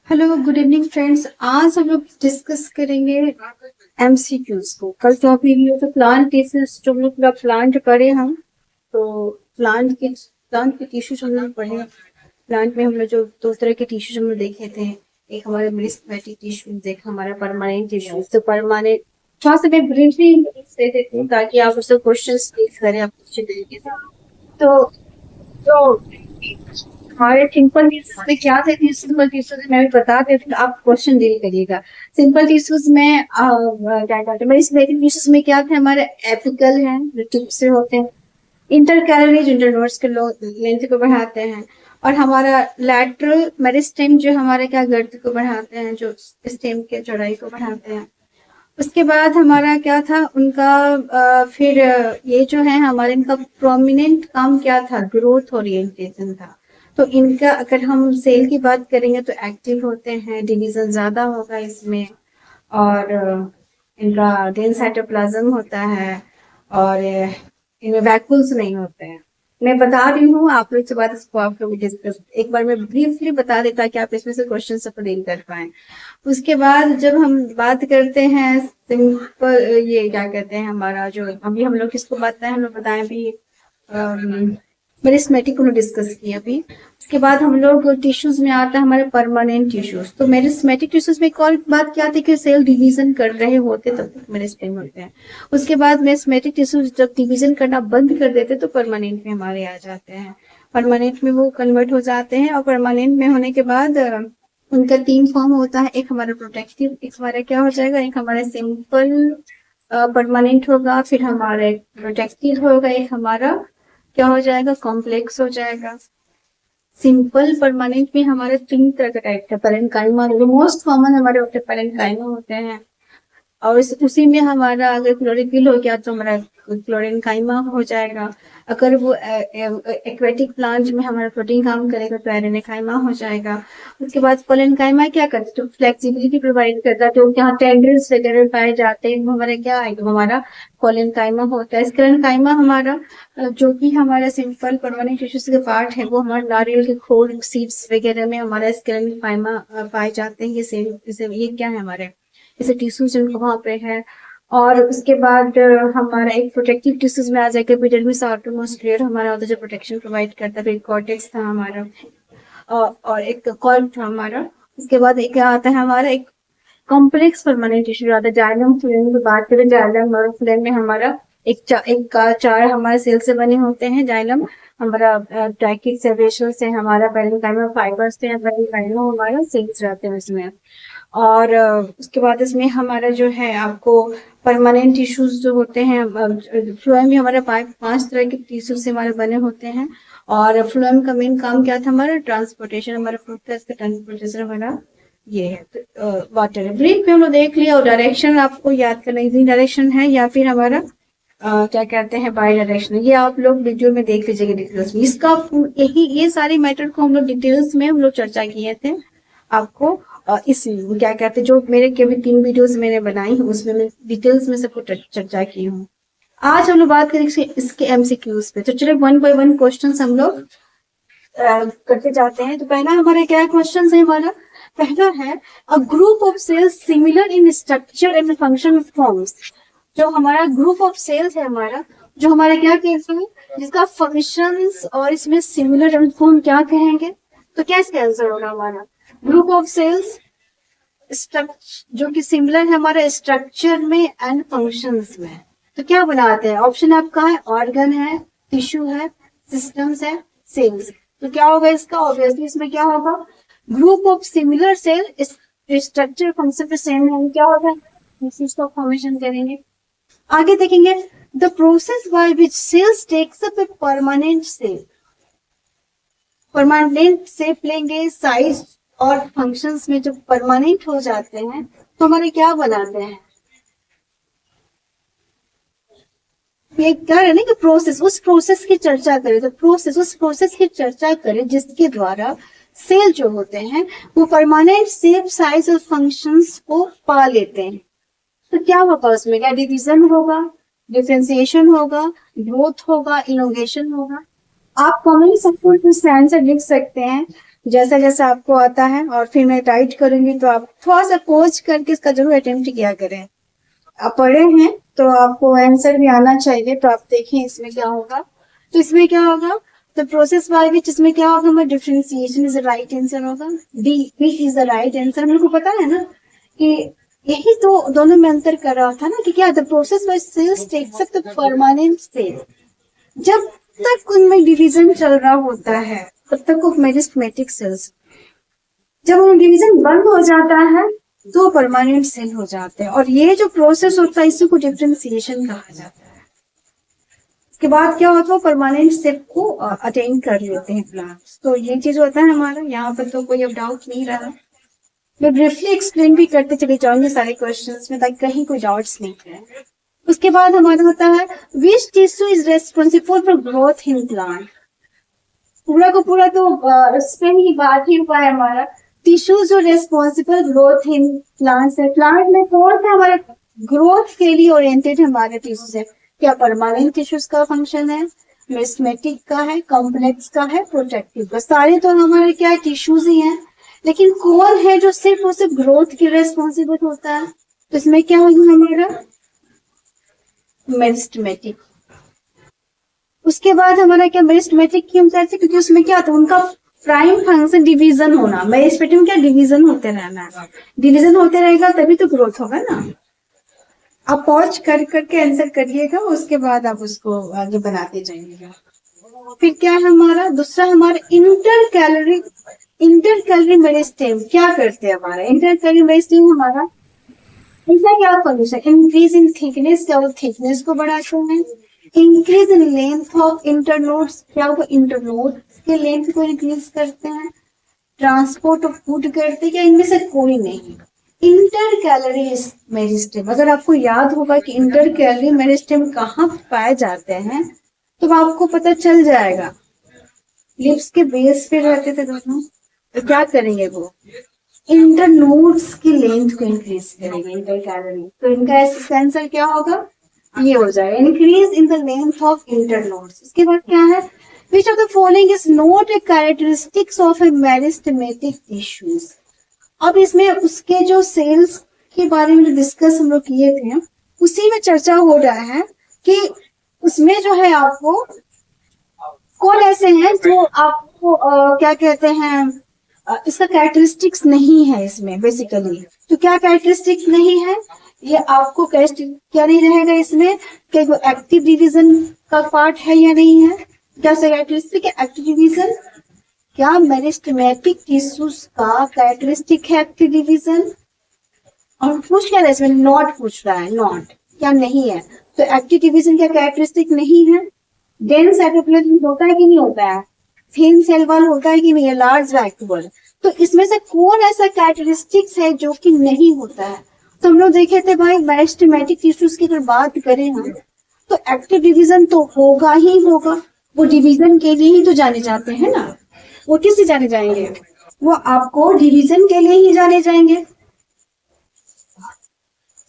Hello good evening friends. आज हम लोग डिस्कस करेंगे एमसीक्यूज को। कल टॉपिक ये तो प्लांट टिश्यूज जो हम लोग पूरा प्लांट पढ़े हम, तो प्लांट के टिश्यूज हम लोग पढ़े। प्लांट में हम लोग जो दो तरह के टिश्यूज हम लोग देखे थे, एक हमारे मेरिस्टेमेटिक टिश्यूज, एक हमारा परमानेंट टिश्यूज। तो परमानेंट थोड़ा सा मैं ब्रीफली दे देती हूँ ताकि आप उससे क्वेश्चन देख करें आप अच्छे तरीके से। तो जो हमारे सिंपल टीश्यूज में क्या थे, सिंपल टीश्यूज मैं भी बता देती हूँ, आप क्वेश्चन डील करिएगा। सिंपल टीश्यूज में क्या कहते हैं, मेरिस्टेमेटिक टिश्यूज में क्या थे, हमारे एपिकल है जो टिप से होते हैं, इंटरकैलरी इंटरनोड्स के लेंथ को बढ़ाते हैं, और हमारा लैटरल मेरिस्टेम जो हमारे क्या गर्दन को बढ़ाते हैं, जो स्टेम के चौड़ाई को बढ़ाते हैं। उसके बाद हमारा क्या था उनका, फिर ये जो है हमारे, इनका प्रोमिनेंट काम क्या था, ग्रोथ ओरिएंटेशन था। तो इनका अगर हम सेल की बात करेंगे तो एक्टिव होते हैं, डिवीजन ज्यादा होगा इसमें, और इनका डेंस साइटोप्लाज्म होता है, और इनमें वैक्यूल्स नहीं होते हैं। मैं बता रही हूँ आप लोग से बात, इसको आप लोग डिस्कस एक बार मैं ब्रीफली बता देता कि आप इसमें से क्वेश्चन सब डील कर पाए। उसके बाद जब हम बात करते हैं सिंपल, ये क्या कहते हैं हमारा, जो अभी हम लोग किसको बताएं, हम लोग बताएं अभी मेरिस्मेटिक को डिस्कस किया अभी। उसके बाद हम लोग टिश्यूज में आता है हमारे परमानेंट टिश्यूज। तो मेरिस्मेटिक टिश्यूज में एक और बात क्या थी कि सेल डिवीजन कर रहे होते तब तक मेरिस्टेम होते हैं। उसके बाद मेरिस्मेटिक टिश्यूज जब डिवीजन करना बंद कर देते तो परमानेंट में हमारे आ जाते हैं, परमानेंट में वो कन्वर्ट हो जाते हैं। और परमानेंट में होने के बाद उनका तीन फॉर्म होता है, एक हमारा प्रोटेक्टिव, एक हमारा क्या हो जाएगा, एक हमारा सिंपल परमानेंट होगा, फिर हमारा एक प्रोटेक्टिव होगा, एक हमारा क्या हो जाएगा, कॉम्प्लेक्स हो जाएगा। सिंपल परमानेंट में हमारे तीन तरह का टाइप है, पैरेन्काइमा जो मोस्ट कॉमन हमारे होते हैं, पैरेन्काइमा होते हैं। और उसी में हमारा अगर क्लोरोफिल हो गया तो हमारा क्लोरेनकाइमा हो जाएगा। अगर वो एक्वेटिक प्लांट में हमारा प्रोटीन काम करेगा तो एरेनेकाइमा हो जाएगा। उसके बाद कोलेनकाइमा क्या करता है, तो फ्लेक्सिबिलिटी प्रोवाइड करता है, तो जहाँ टेंड्रिल्स वगैरह पाए जाते हैं वो हमारा क्या आएगा, हमारा कोलेनकाइमा होता है। स्क्लेरेनकाइमा हमारा जो कि हमारा सिंपल परमानेंट टिश्यूज का पार्ट है, वो हमारे नारियल के खोल, सीड्स वगैरह में हमारा स्क्लेरेनकाइमा पाए जाते हैं। ये क्या है हमारे, जैसे टिश्यूज वहां पे है। और उसके बाद हमारा एक प्रोटेक्टिव टिश्यूज में आ जाएगा, एपिडर्मिस आउटरमोस्ट लेयर हमारा होता है जो प्रोटेक्शन प्रोवाइड करता है। फिर कॉर्टेक्स था हमारा, और एक कॉर्ड था हमारा। उसके बाद एक क्या आता है हमारा, एक कॉम्प्लेक्स परमानेंट टिश्यू आता है, जाइलम फ्लोएम की बात करें, जाइलम और फ्लोएम में हमारा एक का चार हमारे सेल से बने होते हैं। जाइलम हमारा टाइकिक सेवेशल से, हमारा पेरेन्काइमा फाइबर से, पेरेन्काइमा हमारा सेल्स रहते हैं उसमें। और उसके बाद इसमें हमारा जो है आपको परमानेंट टिश्यूज जो होते हैं, फ्लोएम भी हमारे पांच तरह के टिश्यूज से हमारे बने होते हैं। और फ्लोएम का मेन काम क्या था, हमारा ट्रांसपोर्टेशन, हमारा प्रोसेस का ट्रांसपोर्टेशन हमारा ये है। तो वाटर ब्रीफ में हम लोग देख लिया। और डायरेक्शन आपको याद करना, इजी डायरेक्शन है या फिर हमारा क्या कहते हैं बाई डायरेक्शन, ये आप लोग वीडियो में देख लीजिएगा डिटेल्स में। इसका यही ये सारे मैटर को हम लोग डिटेल्स में हम लोग चर्चा किए थे। आपको इस क्या कहते हैं, जो मेरे के भी 3 वीडियोस मैंने बनाई हूँ उसमें मैं डिटेल्स में सबको चर्चा की हूँ। आज हम लोग बात करेंगे इसके एमसीक्यूज पे। तो चलिए 1 बाय 1 क्वेश्चन हम लोग करते जाते हैं। तो पहला हमारा क्या क्वेश्चन है, हमारा पहला है, a group of cells similar in structure and function forms. जो हमारा ग्रुप ऑफ सेल्स है हमारा, जो हमारा क्या कहते हैं, जिसका फंक्शंस और इसमें सिमिलर, उसको हम क्या कहेंगे। तो क्या इसका आंसर होगा हमारा, ग्रुप ऑफ सेल्स जो कि सिमिलर है हमारे स्ट्रक्चर में एंड फंक्शंस में। तो क्या बनाते हैं, ऑप्शन आपका है ऑर्गन है, टिश्यू है, सिस्टम्स है, सेल्स। तो क्या होगा इसका, ऑब्वियसली इसमें क्या होगा, group of similar cell, structure function पे सेम है, क्या होगा, इस चीज को फॉर्मेशन करेंगे। आगे देखेंगे, the process by which cells takes up a permanent cell, permanent shape लेंगे, साइज और फंक्शंस में जो परमानेंट हो जाते हैं तो हमारे क्या बनाते हैं, ये कह रहे हैं ना कि प्रोसेस, उस प्रोसेस की चर्चा करें। तो प्रोसेस, उस प्रोसेस की चर्चा करें जिसके द्वारा सेल जो होते हैं वो परमानेंट शेप, साइज और फंक्शंस को पा लेते हैं। तो क्या होगा उसमें, क्या डिवीजन होगा, डिफरेंशिएशन होगा, ग्रोथ होगा, इनोवेशन होगा। आप कमेंट सेक्शन में इसका आंसर लिख सकते हैं। जैसा जैसा आपको आता है, और फिर मैं टाइट करूंगी तो आप थोड़ा सा पोज करके इसका जरूर अटेम्प्ट किया करें। आप पढ़े हैं तो आपको आंसर भी आना चाहिए, तो आप देखें इसमें क्या होगा। तो इसमें क्या होगा, तो प्रोसेस बाय विच इसमें क्या होगा, हमारा differentiation is the right answer होगा, D which is the right answer. मेरे को पता है ना कि यही तो दोनों में अंतर कर रहा था ना, कि क्या the process by cells takes up the permanent state. जब तक उनमें डिवीजन चल रहा होता है तब तक वो मेरिस्टेमेटिक सेल्स, जब उनमें डिवीजन बंद हो जाता है तो परमानेंट सेल हो जाते हैं। और ये जो प्रोसेस होता है इसी को डिफरेंशिएशन कहा जाता है। उसके बाद क्या होता है, परमानेंट सेल को अटेन कर लेते हैं प्लांट्स। तो ये चीज होता है हमारा, यहाँ पर तो कोई अब डाउट नहीं रहा। मैं ब्रीफली एक्सप्लेन भी करते चले जाऊंगी सारे क्वेश्चंस में, ताकि कहीं कोई डाउट्स नहीं रहे। उसके बाद हमारा होता है which tissue is responsible for growth in plant. पूरा को पूरा तो इस पे ही बात ही हुआ है हमारा। टिश्यू जो रेस्पॉन्सिबल ग्रोथ इन प्लांट्स है, प्लांट में कौन सा हमारे ग्रोथ के लिए ओरिएंटेड हमारे टिश्यूज है। क्या परमानेंट टिश्यूज का फंक्शन है, मेरिस्टेमेटिक का है, कॉम्प्लेक्स का है, प्रोटेक्टिव का। सारे तो हमारे क्या है, टिश्यूज ही हैं। लेकिन कौन है जो सिर्फ और सिर्फ ग्रोथ के रेस्पॉन्सिबल होता है, तो इसमें क्या होगा हमारा मेरिस्टेमेटिक। उसके बाद हमारा क्या मेरिस्टेमेटिक क्यों कहते हैं, क्योंकि उसमें क्या होता है, उनका प्राइम फंक्शन डिवीजन होना। मेरिस्टेमेटिक में क्या डिवीजन होते रहना है, डिवीजन होते रहेगा तभी तो ग्रोथ होगा ना। आप पॉज कर करके आंसर करिएगा, उसके बाद आप उसको आगे बनाते जाइएगा। फिर क्या है हमारा दूसरा, हमारा इंटर कैलोरी मेरिस्टेम क्या करते हैं। हमारा इंटर कैलोरी मेरिस्टेम हमारा इसका क्या फंक्शन, इंक्रीज इन थिकनेस, क्या वो थिकनेस को बढ़ाते हैं। Increase in length of internodes, क्या वो इंटरनोड के लेंथ को इंक्रीज करते हैं। ट्रांसपोर्ट ऑफ फूड करते हैं, क्या इनमें से कोई नहीं। इंटर कैलोरी मेरिस्टेम, अगर आपको याद होगा कि इंटर कैलोरी मेरिस्टेम कहाँ पाए जाते हैं तो आपको पता चल जाएगा। लिप्स के बेस पे रहते थे दोनों, तो क्या करेंगे वो इंटरनोड्स की लेंथ को इंक्रीज करेंगे इंटर कैलोरी। तो इनका आंसर क्या होगा, ये हो जाएगा increase in the length of internodes. इसके बाद क्या है, which of the following is not a characteristics of A meristematic tissues. अब इसमें उसके जो सेल्स के बारे में डिस्कस हम लोग किए थे उसी में चर्चा हो रहा है कि उसमें जो है आपको कौन ऐसे हैं जो आपको क्या कहते हैं इसका कैरेक्टरिस्टिक्स नहीं है इसमें बेसिकली। तो क्या कैरेक्टरिस्टिक्स नहीं है, ये आपको क्या नहीं रहेगा इसमें कि वो एक्टिव डिवीजन का पार्ट है या नहीं है। क्या कैरेक्टरिस्टिक है एक्टिव डिवीजन, क्या मेरिस्टेमेटिक टिश्यूज का कैरेक्टरिस्टिक है एक्टिव डिवीजन। और पूछ क्या इसमें नॉट पूछ रहा है, नॉट क्या नहीं है। तो एक्टिव डिवीजन क्या कैरेक्टरिस्टिक नहीं है। डेंस साइटोप्लाज्म होता है कि नहीं होता है, थिन सेल वॉल होता है कि नहीं है, लार्ज वैक्यूल। तो इसमें से कौन ऐसा कैरेक्टरिस्टिक्स है जो कि नहीं होता है। तो हम लोग देखे थे भाई मेरिस्टेमेटिक टिश्यूज की अगर बात करें हम तो एक्टिव डिवीजन तो होगा ही होगा, वो डिवीजन के लिए ही तो जाने जाते हैं ना। वो किस लिए जाने जाएंगे, वो आपको डिवीजन के लिए ही जाने जाएंगे।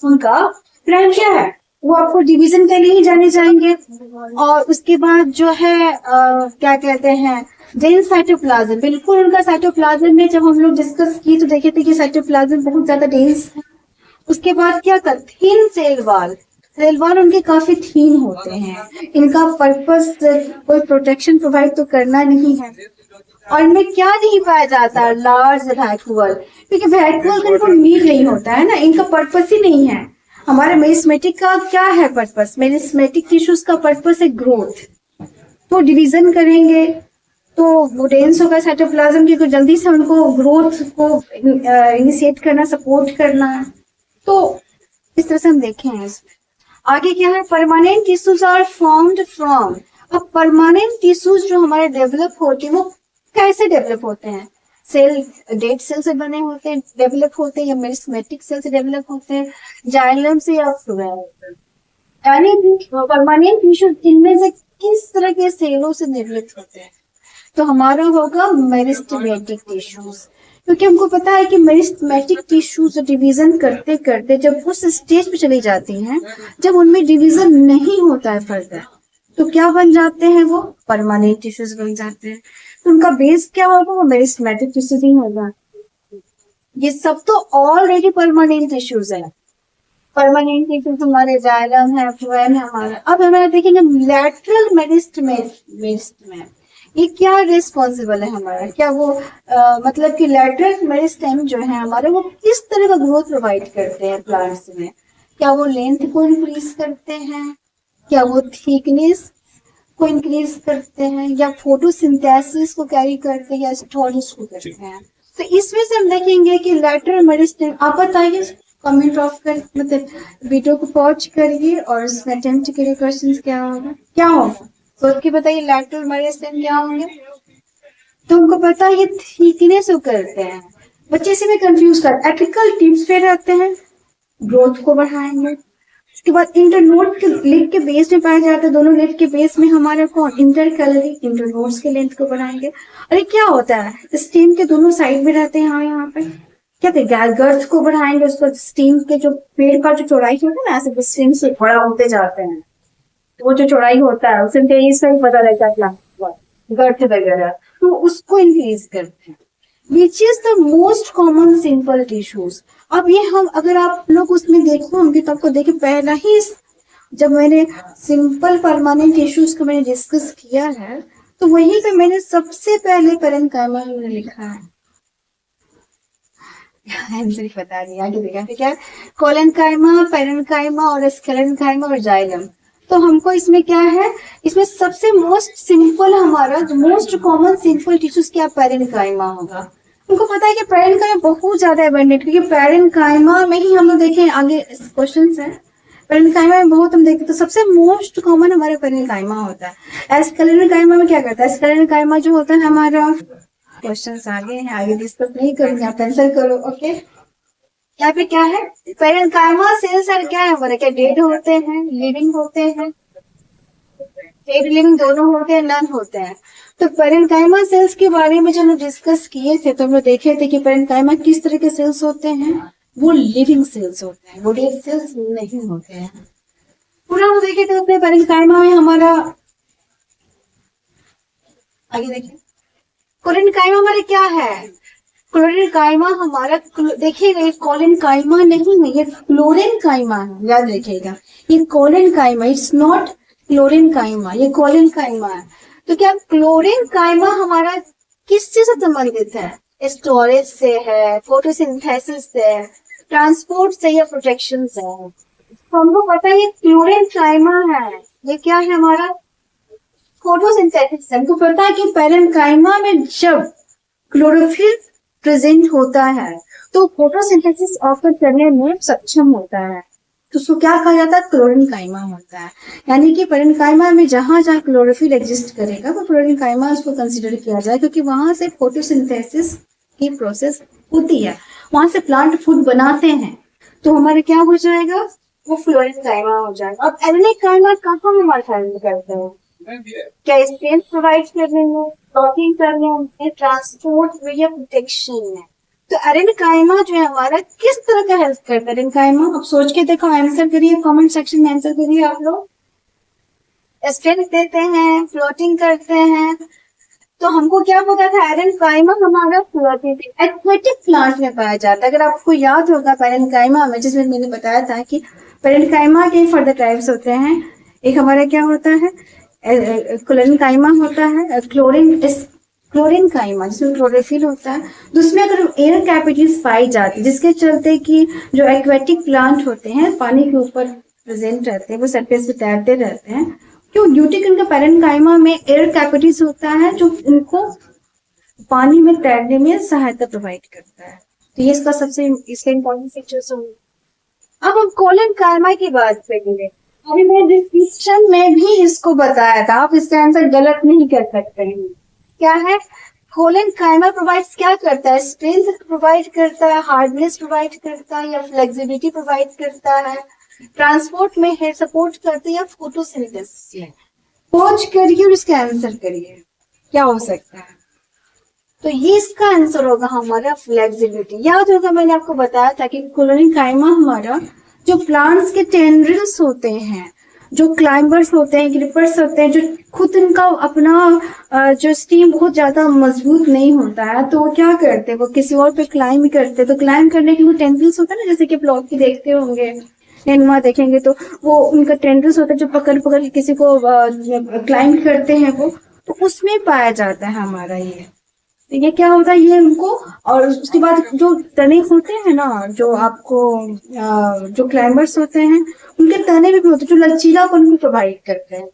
उनका प्लान क्या है, वो आपको डिवीजन के लिए ही जाने जाएंगे। और उसके बाद जो है क्या कहते हैं डेंस साइटोप्लाज्म, बिल्कुल उनका साइटोप्लाज्म में जब हम लोग डिस्कस की तो देखे थे कि साइटोप्लाज्म बहुत ज्यादा डेंस है। उसके बाद क्या था थिन सेल वॉल उनके काफी थिन होते हैं। इनका पर्पस कोई प्रोटेक्शन प्रोवाइड तो करना नहीं है। और इनमें क्या नहीं पाया जाता, लार्ज वैक्यूल, क्योंकि वैक्यूल का इनको नीड नहीं होता है ना, इनका पर्पस ही नहीं है। हमारे मेरिस्टेमेटिक का क्या है पर्पस, मेरिस्टेमेटिक टिश्यूज का पर्पस है ग्रोथ। तो डिवीजन करेंगे तो वो डेंस होगा साइटोप्लाज्म की, तो जल्दी से उनको ग्रोथ को इनिशिएट करना, सपोर्ट करना है। तो इस तरह से हम देखें हैं। आगे क्या है, permanent tissues are formed from. अब परमानेंट टिश्यूज जो हमारे डेवलप होते हैं वो कैसे डेवलप होते हैं, सेल डेड सेल से बने होते हैं, डेवलप होते हैं, या मेरिस्टेमेटिक सेल से डेवलप होते हैं, जाइलम से या फ्लोएम। यानी परमानेंट टिश्यू इनमें से किस तरह के सेलों से डेवलप होते हैं, तो हमारा होगा मेरिस्टेमेटिक टिश्यूज। क्योंकि हमको पता है कि मेरिस्टेमेटिक टिश्यूज डिवीजन करते करते जब उस स्टेज पे चली जाती हैं जब उनमें डिवीजन नहीं होता है फर्दर, तो क्या बन जाते हैं, वो परमानेंट टिश्यूज बन जाते हैं। तो उनका बेस क्या होगा, वो मेरिस्टेमेटिक टिश्यूज ही होगा। ये सब तो ऑलरेडी परमानेंट टिश्यूज है। परमानेंट टिश्यूज हमारे जाइलम है, फ्लोएम है हमारा। अब हमारा देखेंगे लैटरल मेरिस्टेम, ये क्या रिस्पॉन्सिबल है हमारा, क्या वो मतलब कि लैटरल मेरिस्टेम जो है हमारे, वो किस तरह का ग्रोथ प्रोवाइड करते हैं प्लांट्स में? क्या वो लेंथ को इंक्रीज करते हैं, क्या वो थिकनेस को इंक्रीज करते हैं, या फोटोसिंथेसिस को कैरी करते हैं, या स्टोरेज को करते हैं? तो इसमें से हम देखेंगे कि लैटरल मेरिस्टेम, आप बताइए, कमेंट ऑफ कर, मतलब वीडियो को पॉज करिए और उसमें अटेम्प्ट करिए क्वेश्चंस क्या होगा, क्या होगा सोच के बताइए। लैटरल मेरिस्टेम क्या होंगे? तो उनको पता है ये थिकनेस को करते हैं। बच्चे से भी कंफ्यूज कर, एपिकल टिप्स पे रहते हैं, ग्रोथ को बढ़ाएंगे। उसके बाद इंटरनोड के लिफ के बेस में पाया जाता है, दोनों लिफ के बेस में हमारा कौन, इंटरकैलरी, इंटरनोड्स के लेंथ को बढ़ाएंगे। अरे क्या होता है, स्टेम के दोनों साइड में रहते हैं, हाँ यहाँ पे क्या थे, गर्थ को बढ़ाएंगे। उसको स्टेम के जो पेड़ का जो चौड़ाई होता है ना, ऐसे स्टेम से बड़ा होते जाते हैं, तो वो जो चौड़ाई होता है उससे इससे ही पता लगता है गर्थ वगैरह, तो उसको इंक्रीज करते हैं। विच is the most common simple tissues. अब ये हम, अगर आप लोग उसमें देखो, हम किताब को देखे, पहला ही जब मैंने सिंपल परमानेंट टिश्यूज को मैंने डिस्कस किया है, तो वहीं पे मैंने सबसे पहले पेरेन्काइमा लिखा है। आंसर बता दिया, आगे देखा क्या, कोलेनकाइमा, पेरेन्काइमा और स्क्लेरेन्काइमा और जाइलम। तो हमको इसमें क्या है, इसमें सबसे मोस्ट सिंपल हमारा, जो मोस्ट कॉमन सिंपल टिश्यूज क्या, पेरेन्काइमा होगा। उनको पता है कि पेरेन्काइमा बहुत ज्यादा एबंडेंट, क्योंकि पेरेन्काइमा में ही हम लोग देखें, आगे क्वेश्चन है, पेरेन्काइमा में बहुत हम देखते, तो सबसे मोस्ट कॉमन हमारा पेरेन्काइमा होता है। स्क्लेरेन्काइमा में क्या करता है, स्क्लेरेन्काइमा जो होता है हमारा, क्वेश्चंस आगे हैं, आगे डिस्कस नहीं करूंगी, आप आंसर करो, ओके। यहाँ पे क्या है, पेरेन्काइमा सेल्स है, क्या है हमारे, क्या डेड होते हैं, लिविंग होते हैं, डेड लिविंग दोनों होते हैं, नन होते हैं। तो पेरेन्काइमा सेल्स के बारे में जब हम डिस्कस किए थे, तो हम लोग देखे थे कि पेरेन्काइमा किस तरह के सेल्स होते हैं, वो लिविंग सेल्स होते हैं, वो डेड सेल्स नहीं होते हैं। पूरा हम देखे थे उसमें पेरेन्काइमा में हमारा, आगे देखिए, कोलेनकाइमा हमारे क्या है, क्लोरेनकाइमा हमारा, देखिएगा ये कोलेनकाइमा नहीं है, ये क्लोरेनकाइमा है, याद रखिएगा, ये कोलेनकाइमा, इट्स नॉट क्लोरेनकाइमा, ये कोलेनकाइमा है। तो क्या क्लोरेनकाइमा हमारा किस चीज से संबंधित है, स्टोरेज से है, फोटोसिंथेसिस से, ट्रांसपोर्ट से, या प्रोटेक्शन से है। तो हमको पता है ये क्लोरेनकाइमा है, ये क्या है हमारा, फोटोसिंथेसिस। हमको पता है कि पेरेन्काइमा में जब क्लोरोफिल प्रेजेंट होता है तो फोटोसिंथेसिस ऑफर करने में सक्षम होता है, तो उसको क्या कहा जाता है, क्लोरेनकाइमा होता है। यानी कि पेरेन्काइमा में जहां जहां क्लोरोफिल एग्जिस्ट करेगा वो क्लोरेनकाइमा उसको कंसीडर किया जाए, क्योंकि वहां से फोटोसिंथेसिस की प्रोसेस होती है, वहां से प्लांट फूड बनाते हैं, तो हमारे क्या हो जाएगा, वो फ्लोरेनकाइमा हो जाएगा। अब एरेनिकाइमा कहाँ हमारे फाइंड करते हैं, क्या स्ट्रेंथ प्रोवाइड करने में, प्रोटीन करने में, ट्रांसपोर्ट में, या प्रोटेक्शन में। तो एरेनिकाइमा जो है हमारा किस तरह का हेल्प करता है एरेनिकाइमा, अब सोच के देखो, आंसर करिए, कमेंट सेक्शन में आंसर करिए आप लोग। स्ट्रेंथ देते हैं, फ्लोटिंग करते हैं, तो हमको क्या पता था, एरेनिकाइमा हमारा फ्लोटिंग एक्वेटिक प्लांट में पाया जाता है। अगर आपको याद होगा पेरेन्काइमा में, जिसमें मैंने बताया था कि पेरेन्काइमा के फर्दर टाइप्स होते हैं, एक हमारा क्या होता है, क्लोरेनकाइमा होता है, क्लोरेनकाइमा जिसमें क्लोरोफिल होता है, जिसमें अगर एयर कैविटीज पाई जाती है, जिसके चलते कि जो एक्वेटिक प्लांट होते हैं पानी के ऊपर प्रेजेंट रहते हैं, वो सरफेस पे तैरते रहते हैं, क्यों, ड्यूटी के उनका पेरेन्काइमा में एयर कैविटीज होता है जो उनको पानी में तैरने में सहायता प्रोवाइड करता है। तो ये इसका सबसे, इसका इम्पोर्टेंट फीचर्स होंगे। अब हम कोलेनकाइमा की बात करेंगे। अभी मैं डिस्क्रिप्शन में भी इसको बताया था, आप इसका आंसर गलत नहीं कर सकते हैं। क्या है, कोलेनकाइमा प्रोवाइड्स क्या करता है, स्ट्रेंथ प्रोवाइड करता है, हार्डनेस प्रोवाइड करता है, या फ्लेक्सिबिलिटी प्रोवाइड करता है, ट्रांसपोर्ट में है, सपोर्ट करते हैं, या फोटोसिंथेसिस में। खोज करिए और इसका आंसर करिए क्या हो सकता है। तो ये इसका आंसर होगा हमारा फ्लेक्सिबिलिटी। याद होगा मैंने आपको बताया था कि कोलेनकाइमा हमारा जो प्लांट्स के टेंड्रिल्स होते हैं जो क्लाइंबर्स होते हैं, ग्रिपर्स होते हैं, जो खुद इनका अपना जो स्टीम बहुत ज्यादा मजबूत नहीं होता है, तो वो क्या करते हैं, वो किसी और पे क्लाइंब करते हैं। तो क्लाइंब करने के लिए टेंडल्स होता है ना, जैसे कि ब्लॉग की देखते होंगे, नेनुआ देखेंगे तो वो उनका टेंडल्स होता है जो पकड़ पकड़ के किसी को क्लाइंब करते हैं वो, तो उसमें पाया जाता है हमारा ये। तो ये क्या होता है, ये उनको, और उसके बाद जो तने होते हैं ना, जो आपको जो क्लाइंबर्स होते हैं, उनके तने भी होते हैं जो लचीलापन को प्रोवाइड करते हैं।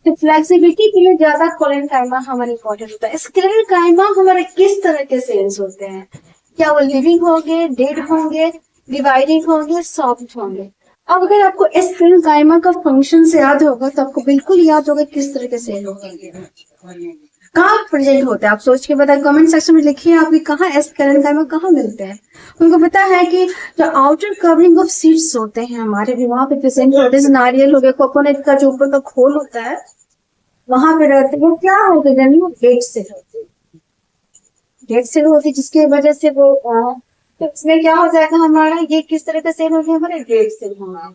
तो फ्लेक्सिबिलिटी के लिए ज्यादा कोलेनकाइमा हमारे इम्पोर्टेंट होता है। स्क्लेरेनकाइमा हमारे किस तरह के सेल्स होते हैं? क्या वो लिविंग होंगे, डेड होंगे, डिवाइडिंग होंगे, सॉफ्ट होंगे? अब अगर आपको स्क्लेरेनकाइमा का फंक्शन से याद होगा तो आपको बिल्कुल याद होगा किस तरह के सेल होंगे, कहाँ प्रेजेंट होते हैं। आप सोच के बताएं, कमेंट सेक्शन में लिखिए आपके कहाँ स्क्लेरेनकाइमा कहाँ मिलते हैं। उनको पता है कि जो आउटर कवरिंग ऑफ सीड्स होते हैं हमारे भी वहां पे प्रेजेंट होते हैं। नारियल हो गया, कोकोनट का जो ऊपर का खोल होता है वहां पे रहते हैं। वो क्या होते हैं, वो डेड सेल होते हैं, डेड सेल होती है, जिसकी वजह से वो तो इसमें क्या हो जाएगा हमारा, ये किस तरह का सेल हो गया हमारे, डेड सेल होगा।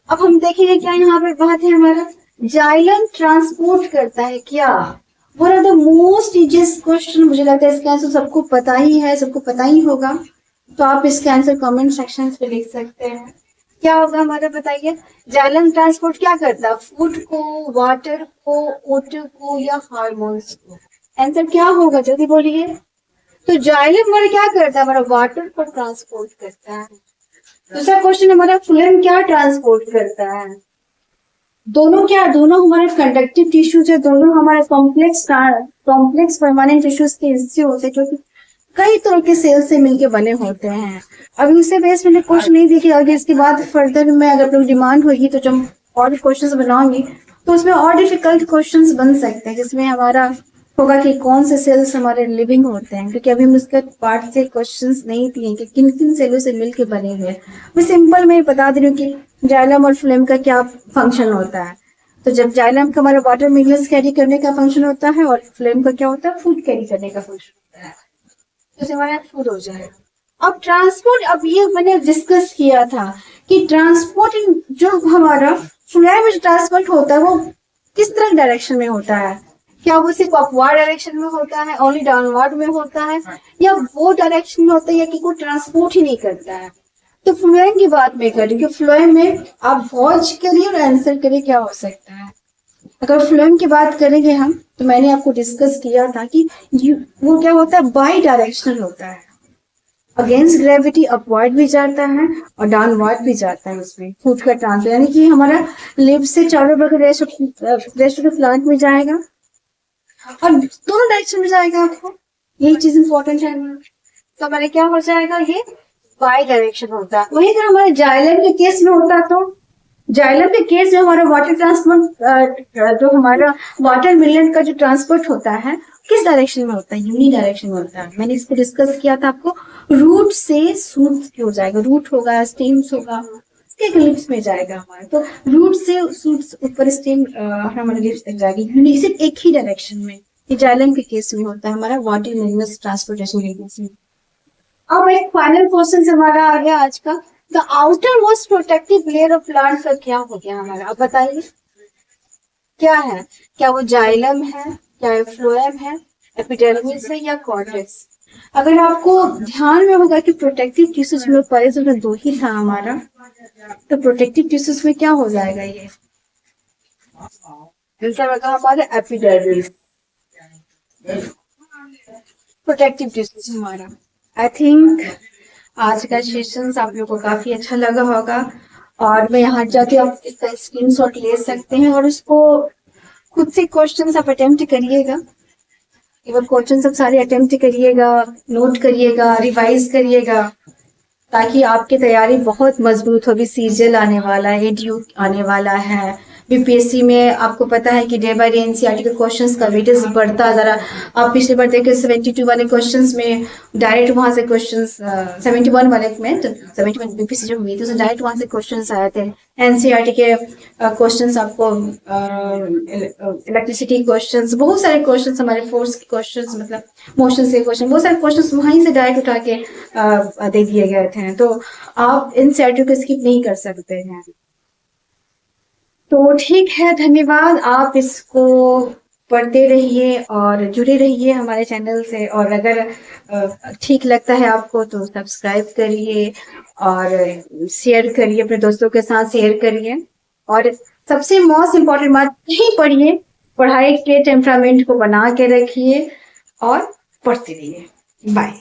अब हम देखेंगे क्या यहाँ पे बात है हमारा, जाइलम ट्रांसपोर्ट करता है क्या? One of the most easiest question, मुझे लगता है इसका आंसर सबको पता ही है, सबको पता ही होगा। तो आप इसके आंसर कमेंट सेक्शन पे लिख सकते हैं। क्या होगा हमारा, बताइए। जाइलम ट्रांसपोर्ट क्या करता है, फूड को, वाटर को, ओटर को, या हार्मोन्स को? आंसर क्या होगा, जल्दी बोलिए। तो जाइलम हमारा क्या करता है, हमारा वाटर को ट्रांसपोर्ट करता है। दूसरा क्वेश्चन हमारा, फ्लोएम क्या ट्रांसपोर्ट करता है? दोनों क्या, दोनों हमारे कंडक्टिव टिश्यूज है, दोनों हमारे कॉम्प्लेक्स परमानेंट टिश्यूज के हिस्से होते हैं, जो कि कई तरह के सेल से मिलके बने होते हैं। अभी उससे बेस मैंने क्वेश्चन नहीं देखी, आगे इसके बाद फर्दर में अगर लोग डिमांड होगी तो जब और क्वेश्चंस बनाऊंगी तो उसमें और डिफिकल्ट क्वेश्चंस बन सकते हैं, जिसमें हमारा होगा कि कौन से सेल्स हमारे लिविंग होते हैं, क्योंकि अभी हम उसके पार्ट से क्वेश्चंस नहीं दिए कि किन किन सेलों से मिलके बने हुए हैं। मैं सिंपल में बता दे रही हूँ कि जाइलम और फ्लोएम का क्या फंक्शन होता है। तो जब जाइलम का हमारा वाटर मिनरल्स कैरी करने का फंक्शन होता है, और फ्लोएम का क्या होता है, फूड कैरी करने का फंक्शन होता है। तो हमारा फूड हो जाएगा। अब ट्रांसपोर्ट, अब ये मैंने डिस्कस किया था कि ट्रांसपोर्ट जो हमारा फ्लोएम में ट्रांसपोर्ट होता है वो किस तरह डायरेक्शन में होता है? क्या वो सिर्फ अपवर्ड डायरेक्शन में होता है, ओनली डाउनवर्ड में होता है, या वो डायरेक्शन में होता है, या कि कोई ट्रांसपोर्ट ही नहीं करता है? तो फ्लोएम की बात मैं कर रही हूँ कि फ्लोएम में आप वॉच करिए और आंसर करिए क्या हो सकता है। अगर फ्लोएम की बात करेंगे हम, तो मैंने आपको डिस्कस किया था कि वो क्या होता है, बाई डायरेक्शनल होता है। अगेंस्ट ग्रेविटी अपवर्ड भी जाता है और डाउनवर्ड भी जाता है। उसमें फूड का ट्रांसफर, यानी कि हमारा लिव से चारों बगैर रेस्ट ऑफ द प्लांट में जाएगा और दोनों डायरेक्शन में जाएगा। आपको यही चीज इंपॉर्टेंट है। तो हमारे क्या हो जाएगा, ये बाई डायरेक्शन होता है। वही अगर हमारे जाइलम के केस में होता, तो जाइलम के केस में हमारा वाटर ट्रांसपोर्ट, जो हमारा वाटर मिनरल का जो ट्रांसपोर्ट होता है किस डायरेक्शन में होता है, यूनी डायरेक्शन में होता है। मैंने इसको डिस्कस किया था आपको, रूट से सूट हो जाएगा, रूट होगा, स्टेम्स होगा, उसके लिप्स में जाएगा हमारा। तो रूट से सूट ऊपर, स्टेम हमारे लिप्स तक जाएगी, यूनी, सिर्फ एक ही डायरेक्शन में। ये जाइलम के केस में होता है हमारा वाटर मिनरल ट्रांसपोर्टेशन के केस में। अब एक फाइनल क्वेश्चन हमारा आ गया आज का, the outer most protective layer of plant का क्या हो गया हमारा, अब बताइए क्या है? क्या वो जाइलम है, क्या फ्लोएम है, एपिडर्मिस है, या कॉर्टेक्स? अगर आपको ध्यान में होगा कि प्रोटेक्टिव टिश्यूज में पहले में दो ही था हमारा, तो प्रोटेक्टिव टिश्यूज में क्या हो जाएगा, ये हमारा एपिडर्मिस प्रोटेक्टिव टिश्यूज हमारा। आई थिंक आज का सेशन आप लोगों को काफी अच्छा लगा होगा, और मैं यहाँ जाके आप इसका स्क्रीनशॉट ले सकते हैं और उसको खुद से क्वेश्चंस आप अटेम्प्ट करिएगा। केवल क्वेश्चन सब सारे अटेम्प्ट करिएगा, नोट करिएगा, रिवाइज करिएगा, ताकि आपकी तैयारी बहुत मजबूत हो। अभी सीजीएल आने वाला है, एडीयू आने वाला है, बीपीएससी में आपको पता है कि डे बाय डे एनसीईआरटी के क्वेश्चंस का वेटेज बढ़ता जा रहा। आप पिछले बार देखे 72 वाले क्वेश्चंस में डायरेक्ट वहां से क्वेश्चंस, 71 वाले में, तो 71 बीपीएससी जो हुई थी उसमें डायरेक्ट वहां से क्वेश्चंस आए थे। एनसीईआरटी के क्वेश्चंस आपको, इलेक्ट्रिसिटी क्वेश्चंस, बहुत सारे क्वेश्चंस, हमारे फोर्स के क्वेश्चंस, मतलब मोशन से क्वेश्चन, बहुत सारे क्वेश्चंस वहीं से डायरेक्ट उठा के दे दिए गए थे। तो आप एनसीईआरटी को स्किप नहीं कर सकते हैं। तो ठीक है, धन्यवाद। आप इसको पढ़ते रहिए और जुड़े रहिए हमारे चैनल से, और अगर ठीक लगता है आपको तो सब्सक्राइब करिए और शेयर करिए, अपने दोस्तों के साथ शेयर करिए। और सबसे मोस्ट इम्पोर्टेंट बात, यही पढ़िए, पढ़ाई के टेम्परामेंट को बना के रखिए और पढ़ते रहिए। बाय।